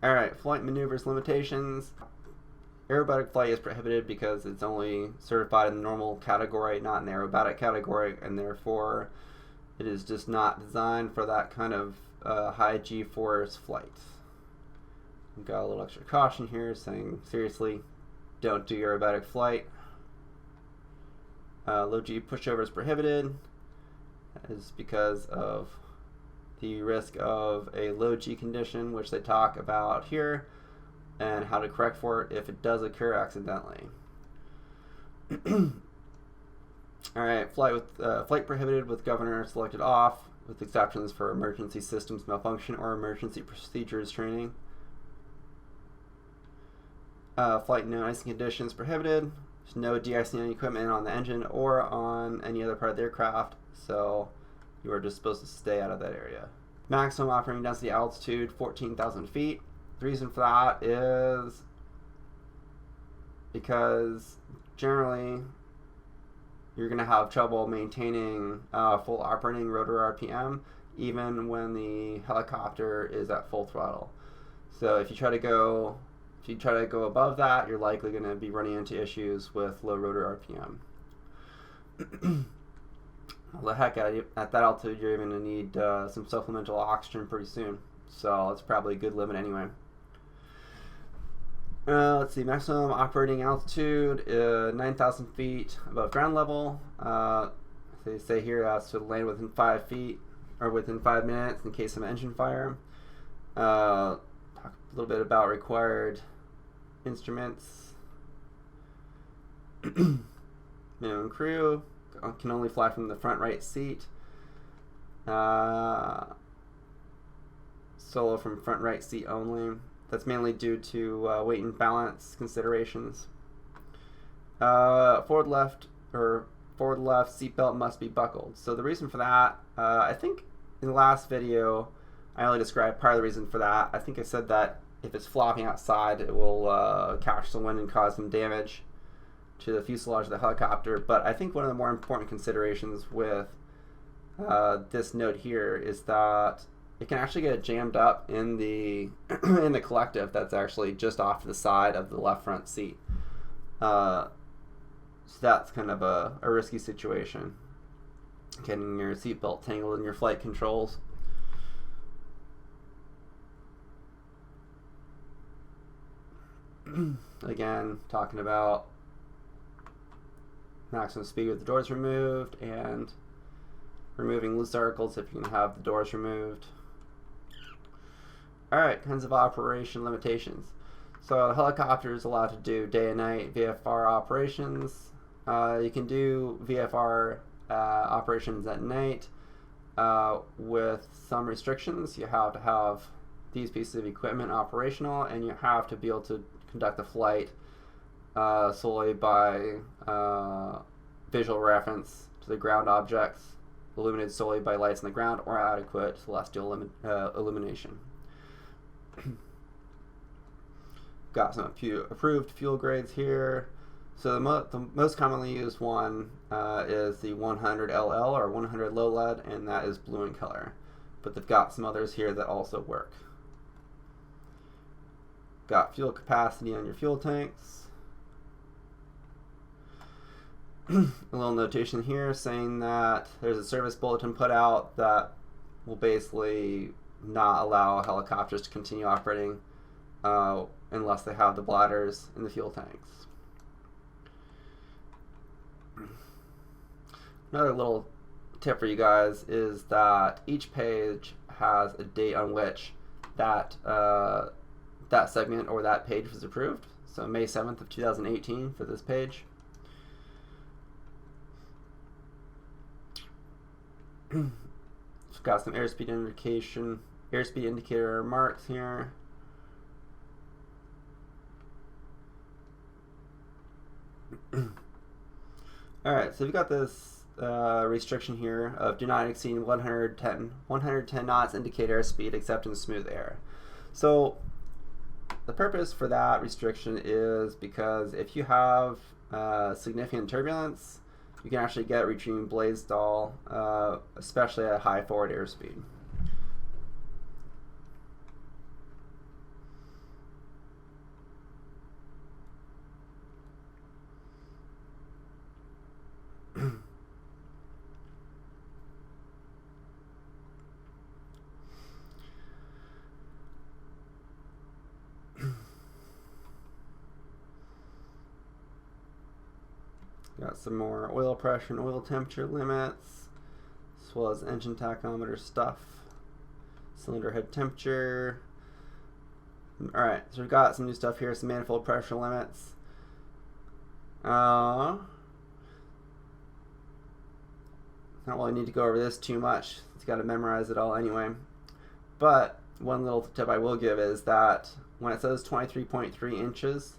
Alright, flight maneuvers limitations. Aerobatic flight is prohibited because it's only certified in the normal category, not in the aerobatic category, and therefore it is just not designed for that kind of high G-force flight. We've got a little extra caution here saying, seriously, don't do aerobatic flight. Low G pushover is prohibited. That is because of the risk of a low G condition, which they talk about here, and how to correct for it if it does occur accidentally. Alright, flight prohibited with governor selected off, with exceptions for emergency systems malfunction or emergency procedures training. Flight no icing conditions prohibited. There's no de-icing equipment on the engine or on any other part of the aircraft, so you are just supposed to stay out of that area. Maximum operating density altitude, 14,000 feet. The reason for that is because generally you're going to have trouble maintaining full operating rotor RPM even when the helicopter is at full throttle. So if you try to go above that, you're likely going to be running into issues with low rotor RPM. Well, the heck, at that altitude, you're even going to need some supplemental oxygen pretty soon. So that's probably a good limit anyway. Let's see, maximum operating altitude, 9,000 feet above ground level. They say here has to land within 5 feet, or within 5 minutes in case of engine fire. Talk a little bit about required instruments. Minimum crew can only fly from the front right seat. Solo from front right seat only. That's mainly due to weight and balance considerations. Forward left seatbelt must be buckled. So the reason for that, I think in the last video I only described part of the reason for that. I think I said that if it's flopping outside, it will catch the wind and cause some damage to the fuselage of the helicopter. But I think one of the more important considerations with this note here is that it can actually get jammed up in the in the collective that's actually just off to the side of the left front seat. So that's kind of a risky situation, getting your seatbelt tangled in your flight controls. Again, talking about maximum speed with the doors removed and removing loose articles if you can have the doors removed. Alright, kinds of operation limitations. So the helicopter is allowed to do day and night VFR operations. You can do VFR operations at night with some restrictions. You have to have these pieces of equipment operational, and you have to be able to conduct the flight solely by visual reference to the ground objects, illuminated solely by lights on the ground or adequate celestial illumination. Got some approved fuel grades here. So the most commonly used one is the 100 LL or 100 low lead, and that is blue in color. But they've got some others here that also work. Got fuel capacity on your fuel tanks. A little notation here saying that there's a service bulletin put out that will basically not allow helicopters to continue operating unless they have the bladders in the fuel tanks. Another little tip for you guys is that each page has a date on which that that segment or that page was approved. So May 7th of 2018 for this page. It's got some airspeed indicator marks here. Alright, so we've got this restriction here of do not exceed 110 knots indicate airspeed except in smooth air. So the purpose for that restriction is because if you have significant turbulence, you can actually get retreating blade stall, especially at high forward airspeed. Got some more oil pressure and oil temperature limits, as well as engine tachometer stuff. Cylinder head temperature. Alright, so we've got some new stuff here, some manifold pressure limits. Not really need to go over this too much. It's got to memorize it all anyway. But one little tip I will give is that when it says 23.3 inches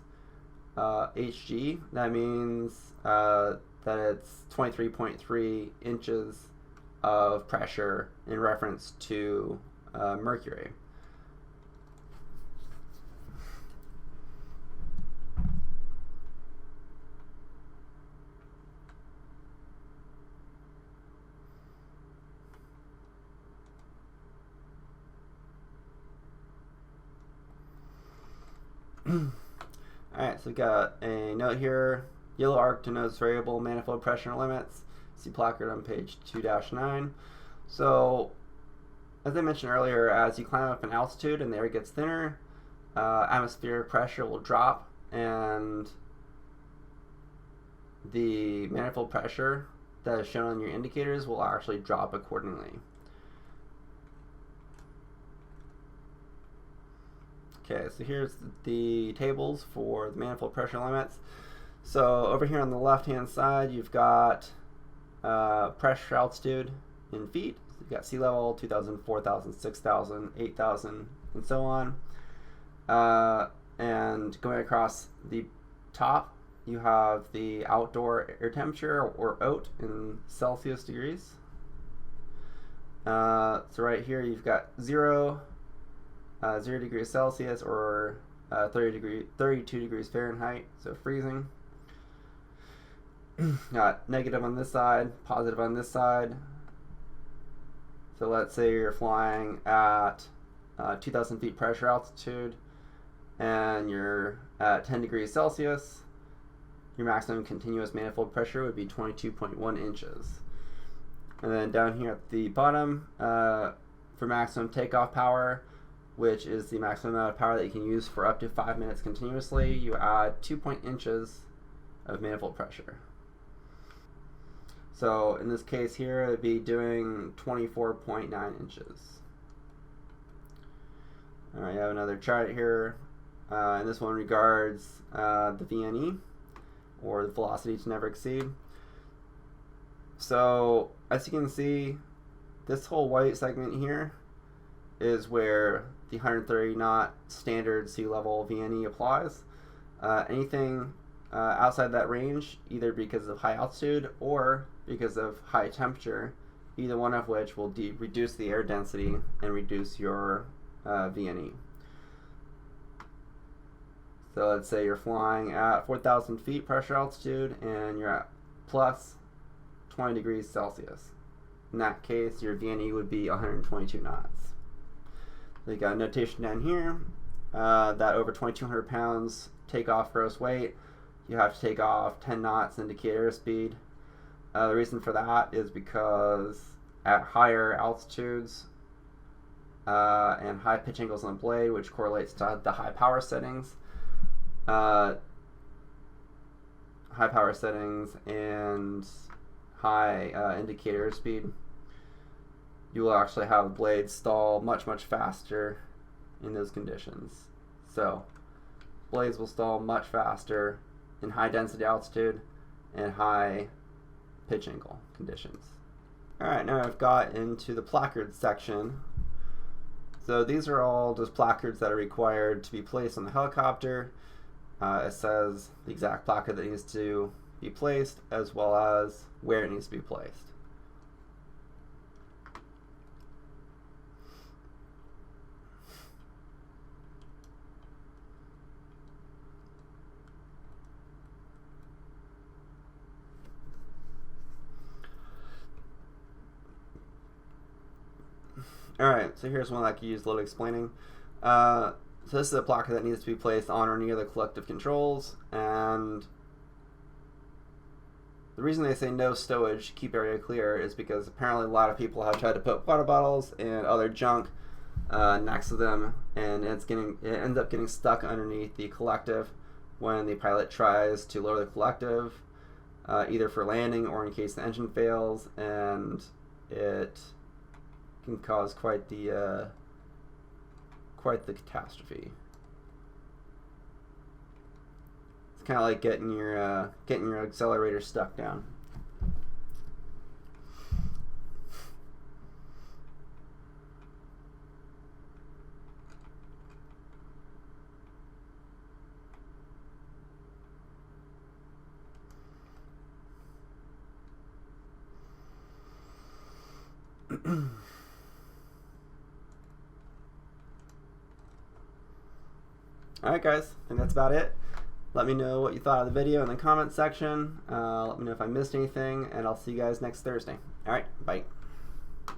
HG, that means that it's 23.3 inches of pressure in reference to mercury. Alright, so we got a note here, yellow arc denotes variable manifold pressure limits. See placard on page 2-9. So, as I mentioned earlier, as you climb up in altitude and the air gets thinner, atmospheric pressure will drop, and the manifold pressure that is shown on your indicators will actually drop accordingly. Okay, so here's the tables for the manifold pressure limits. So over here on the left-hand side, you've got pressure altitude in feet. So you've got sea level, 2,000, 4,000, 6,000, 8,000, and so on. And going across the top, you have the outdoor air temperature, or OAT, in Celsius degrees. So right here, you've got 0 degrees Celsius, or 32 degrees Fahrenheit, so freezing. Got negative on this side, positive on this side. So let's say you're flying at 2,000 feet pressure altitude and you're at 10 degrees Celsius. Your maximum continuous manifold pressure would be 22.1 inches. And then down here at the bottom, for maximum takeoff power, which is the maximum amount of power that you can use for up to 5 minutes continuously, you add 2 inches of manifold pressure. So in this case here, it would be doing 24.9 inches. Alright, you have another chart here, and this one regards the VNE, or the velocity to never exceed. So as you can see, this whole white segment here is where the 130 knot standard sea level VNE applies. Anything outside that range, either because of high altitude or because of high temperature, either one of which will reduce the air density and reduce your VNE. So let's say you're flying at 4,000 feet pressure altitude and you're at plus 20 degrees Celsius. In that case, your VNE would be 122 knots. So you got a notation down here that over 2,200 pounds takeoff gross weight, you have to take off 10 knots indicator airspeed. The reason for that is because at higher altitudes and high pitch angles on the blade, which correlates to the high power settings, and high indicator airspeed, you will actually have the blade stall much faster in those conditions. So blades will stall much faster in high density altitude and high pitch angle conditions. Alright, now I've got into the placard section. So these are all just placards that are required to be placed on the helicopter. It says the exact placard that needs to be placed, as well as where it needs to be placed. Alright, so here's one that I could use a little explaining. So this is a placard that needs to be placed on or near the collective controls, and the reason they say no stowage, keep area clear, is because apparently a lot of people have tried to put water bottles and other junk next to them, and it ends up getting stuck underneath the collective when the pilot tries to lower the collective. either for landing or in case the engine fails, and it can cause quite the catastrophe. It's kind of like getting your accelerator stuck down. Alright guys, I think that's about it. Let me know what you thought of the video in the comment section. Let me know if I missed anything, and I'll see you guys next Thursday. Alright, bye.